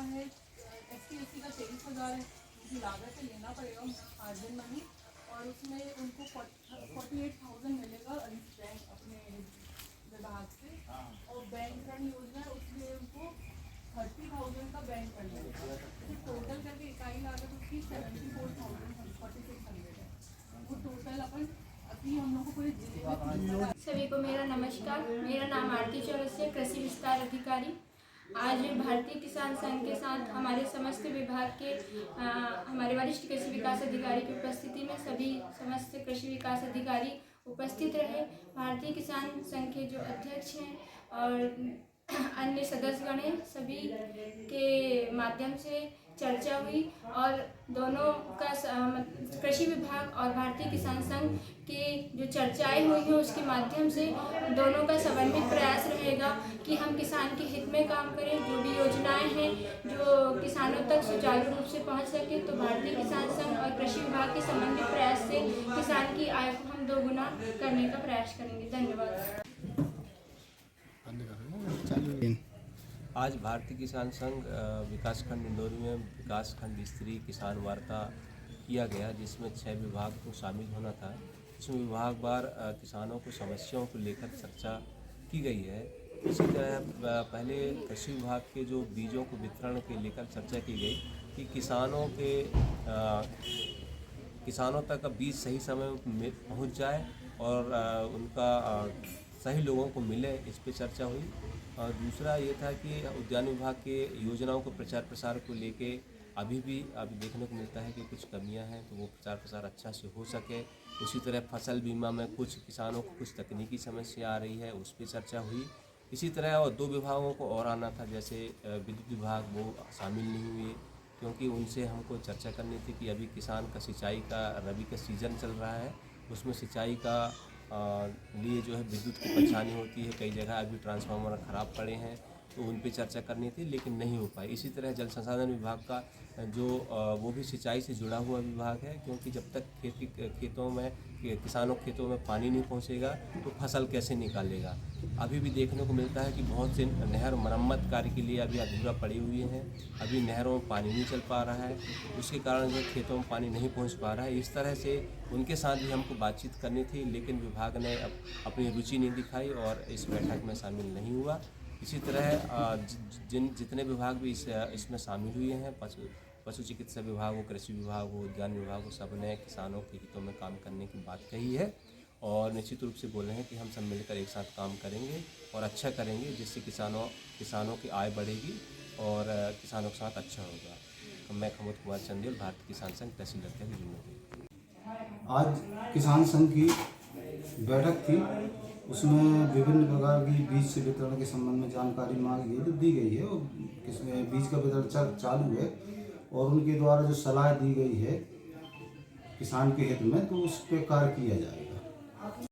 का है ST/SC का 23,000 है, उनकी लागत से लेना पड़ेगा मार्जिन मनी, और उसमें उनको 48,000 मिलेगा बैंक अपने विभाग से, और बैंक ऋण योजना है उसमें उनको 30,000 का बैंक ऋण मिलेगा। तो टोटल करके इकाई लागत उसकी 74,4600 है। वो टोटल अपन अभी हम लोग को पूरे जिले में। सभी को मेरा नमस्कार। मेरा नाम आरती चौरसिया, कृषि विस्तार अधिकारी। आज भारतीय किसान संघ के साथ हमारे समस्त विभाग के हमारे वरिष्ठ कृषि विकास अधिकारी की उपस्थिति में सभी समस्त कृषि विकास अधिकारी उपस्थित रहे। भारतीय किसान संघ के जो अध्यक्ष हैं और अन्य सदस्यगण हैं, सभी के माध्यम से चर्चा हुई और दोनों का कृषि विभाग और भारतीय किसान संघ की जो चर्चाएं हुई हैं उसके माध्यम से दोनों का समन्वित प्रयास रहेगा कि हम किसान के हित में काम करें। जो भी योजनाएं हैं जो किसानों तक सुचारू रूप से पहुंच सके, तो भारतीय किसान संघ और कृषि विभाग के समन्वित प्रयास से किसान की आय को हम दोगुना करने का प्रयास करेंगे। धन्यवाद। आज भारतीय किसान संघ विकासखंड इंदौरी में विकासखंड स्तरीय किसान वार्ता किया गया, जिसमें 6 विभाग को शामिल होना था। इसमें विभागवार किसानों को समस्याओं को लेकर चर्चा की गई है। इसी तरह पहले कृषि विभाग के जो बीजों को वितरण के लेकर चर्चा की गई कि किसानों तक बीज सही समय में पहुंच जाए और उनका सही लोगों को मिले, इस पे चर्चा हुई। और दूसरा ये था कि उद्यान विभाग के योजनाओं को प्रचार प्रसार को लेके अभी देखने को मिलता है कि कुछ कमियां हैं, तो वो प्रचार प्रसार अच्छा से हो सके। उसी तरह फसल बीमा में कुछ किसानों को कुछ तकनीकी समस्या आ रही है, उस पर चर्चा हुई। इसी तरह और 2 विभागों को और आना था, जैसे विद्युत विभाग, वो शामिल नहीं हुए क्योंकि उनसे हमको चर्चा करनी थी कि अभी किसान का सिंचाई का रबी का सीज़न चल रहा है, उसमें सिंचाई का लिए जो है विद्युत की परेशानी होती है। कई जगह अभी ट्रांसफार्मर ख़राब पड़े हैं, तो उन पे चर्चा करनी थी लेकिन नहीं हो पाई। इसी तरह जल संसाधन विभाग का जो वो भी सिंचाई से जुड़ा हुआ विभाग है, क्योंकि जब तक किसानों के खेतों में पानी नहीं पहुंचेगा तो फसल कैसे निकालेगा। अभी भी देखने को मिलता है कि बहुत से नहर मरम्मत कार्य के लिए अभी अधूरा पड़ी हुई हैं, अभी नहरों में पानी नहीं चल पा रहा है, उसके कारण जो खेतों में पानी नहीं पहुंच पा रहा है। इस तरह से उनके साथ भी हमको बातचीत करनी थी, लेकिन विभाग ने अपनी रुचि नहीं दिखाई और इस बैठक में शामिल नहीं हुआ। इसी तरह जितने विभाग भी इसमें शामिल हुए हैं, पशु चिकित्सा विभाग हो, कृषि विभाग हो, उद्यान विभाग हो, सब ने किसानों के हितों में काम करने की बात कही है और निश्चित रूप से बोल रहे हैं कि हम सब मिलकर एक साथ काम करेंगे और अच्छा करेंगे, जिससे किसानों की आय बढ़ेगी और किसानों के साथ अच्छा होगा। तो मैं खमोद कुमार चंदेल, भारतीय किसान संघ तहसील अध्यक्ष। आज किसान संघ की बैठक थी, उसमें विभिन्न प्रकार की बीज से वितरण के संबंध में जानकारी मांगी गई, दी गई है और किसमें बीज का वितरण चालू है और उनके द्वारा जो सलाह दी गई है किसान के हित में, तो उस पर कार्य किया जाएगा।